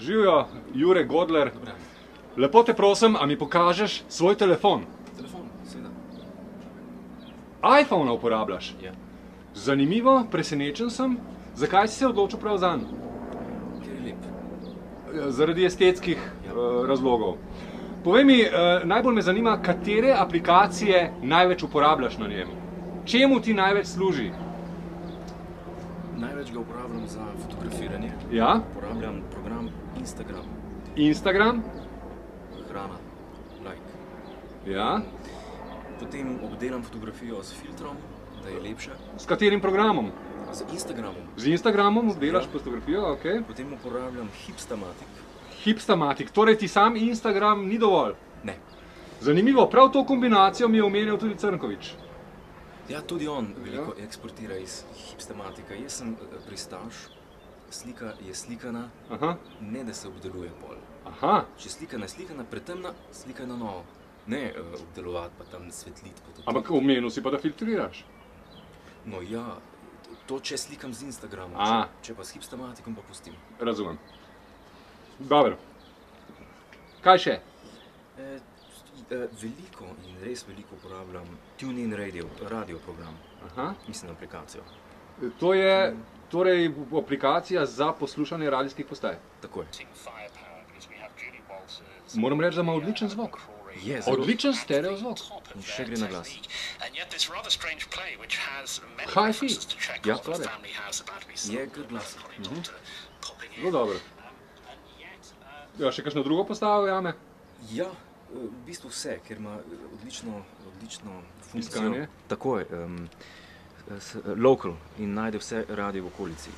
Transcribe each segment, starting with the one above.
Živijo, Jure Godler. Lepo te prosim, a mi pokažeš svoj telefon? Telefon, seveda. iPhone uporabljaš? Ja. Zanimivo, presenečen sem. Zakaj si se odločil prav zanj? Ker je lep. Zaradi estetskih razlogov. Povej mi, najbolj me zanima, katere aplikacije največ uporabljaš na njem? Čemu ti največ služi? Največ ga uporabljam za fotografiranje. Ja? Uporabljam program Instagram. Instagram? Hrana, like. Ja. Potem obdelam fotografijo s filtrom, da je lepša. S katerim programom? Z Instagramom. Z Instagramom obdelaš fotografijo, ok. Potem uporabljam Hipstamatic. Hipstamatic, torej ti sam Instagram ni dovolj? Ne. Zanimivo, prav to kombinacijo mi je omenil tudi Crnković. Ja, tudi on veliko eksportira iz Hipstamatica. Jaz sem pristaš, slika je slikana, ne da se obdeluje pol. Aha. Če slika je slikana, pretemna, slika je na novo. Ne obdelovati pa tam svetliti. Ampak omenil si pa, da filtriraš. No ja, to če slikam z Instagramom, če pa s Hipstamaticom pa pustim. Razumem. Dobro. Kaj še? Veliko in res veliko uporabljam TuneIn radio program. Mislim aplikacijo. To je torej aplikacija za poslušanje radijskih postaj. Tako je. Moram reči, da ima odličen zvok. Je, zelo. Odličen stereo zvok. In še gre na glas. Hi-fi. Ja, sklade. Je good glas. Zelo dobro. Ja, še kakšno drugo postavo jame? Ja, v bistvu vse, ker ima odlično funkcijo. Iskanje? Tako je. Local in najde vse radio v okolici.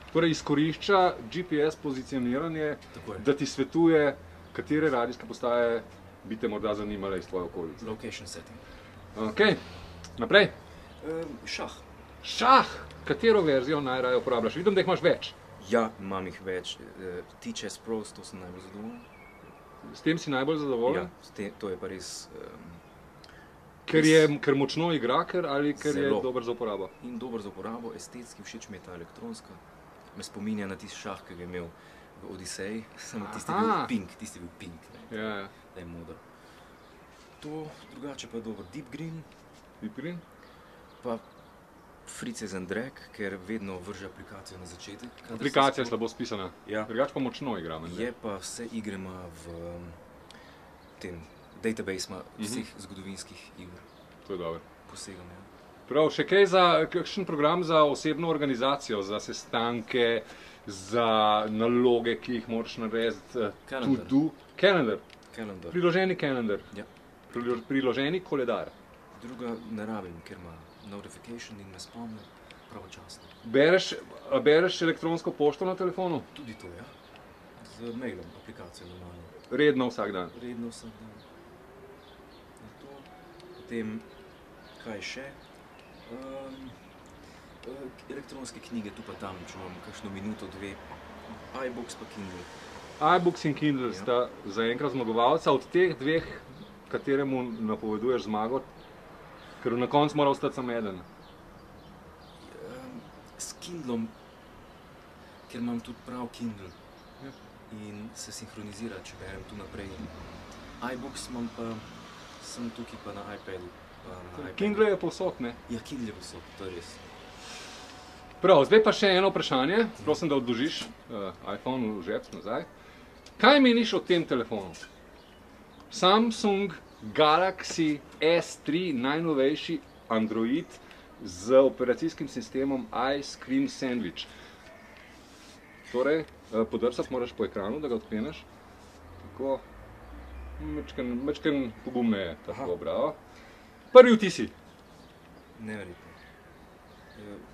Torej izkorišča GPS pozicioniranje, da ti svetuje, katere radijske postaje bi te morda zanimale iz tvoje okolice. Location setting. Ok, naprej. Šah. Šah! Katero verzijo najraje uporabljaš? Vidim, da jih imaš več. Ja, imam jih več. T-Chess Pros, to sem najbolj zadovoljen. S tem si najbolj zadovoljen? Ja, to je pa res... Ker močno igra, ali ker je dober za uporabo? In dober za uporabo, estetski, všeč mi je ta elektronska. Me spominja na tisti šah, ki ga je imel v Odiseji, samo tisti bil pink, da je moda. To drugače pa je dobro. Deep Green. Deep Green? Pa Fritz and Drag, ker vedno vrže aplikacijo na začetek. Aplikacija je slabo spisana. Ja. Drugače pa močno igra. Je pa vse igre ima v tem database vseh zgodovinskih igr. To je dobro. Posegam, ja. Prav, še kaj za kakšen program za osebno organizacijo, za sestanke, za naloge, ki jih moraš narediti? Calendar. Priloženi kalendar. Ja. Priloženi koledar. Druga ne rabim, ker ima notification in me spomni pravočasno. Bereš elektronsko pošto na telefonu? Tudi to, ja. Z mailom, aplikacijo normalno. Redno vsak dan? Redno vsak dan. Potem, kaj še? Elektronske knjige tu pa tam, če imam kakšno minuto, dve. iBooks pa Kindle. iBooks in Kindle sta zaenkrat zmagovalca. Od teh dveh, kateremu napoveduješ zmago, ker na koncu mora ostati samo eden. S Kindlom, ker imam tudi prav Kindle in se sinhronizira, če berem tu naprej. iBooks imam pa, sem tukaj pa na iPadu. Kindle je povsod, ne? Ja, Kindle je povsod, to je res. Prav, zdaj pa še eno vprašanje, prosim, da odložiš iPhone v žep nazaj. Kaj meniš o tem telefonu? Samsung Galaxy S3, najnovejši Android z operacijskim sistemom Ice Cream Sandwich. Torej, podrsati moraš po ekranu, da ga odkleneš. Tako, mečken pogumneje, tako, bravo. Prvi vtisi? Neverjetno.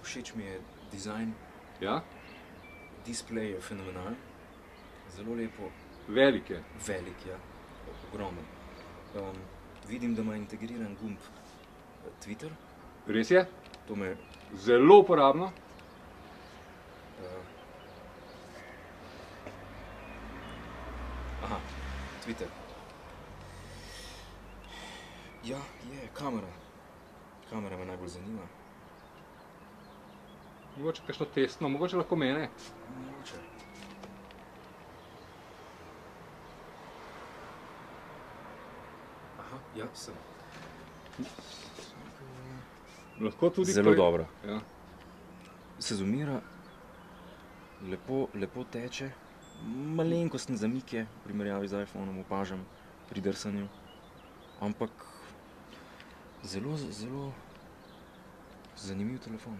Všeč mi je dizajn. Ja? Display je fenomenalen. Zelo lepo. Velik je? Velik, ja. Ogromen. Vidim, da ima integriran gumb Twitter. Res je? To me... Zelo uporabno. Aha, Twitter. Ja, je, kamera. Kamera me najbolj zanima. Mogoče kakšno testno, mogoče lahko mene. Mogoče. Ja, sem. Lahko tudi zelo dobro. Ja. Se zoomira, lepo teče, malenkostne zamike v primerjavi z iPhonom opažam pri drsanju, ampak zelo zanimiv telefon.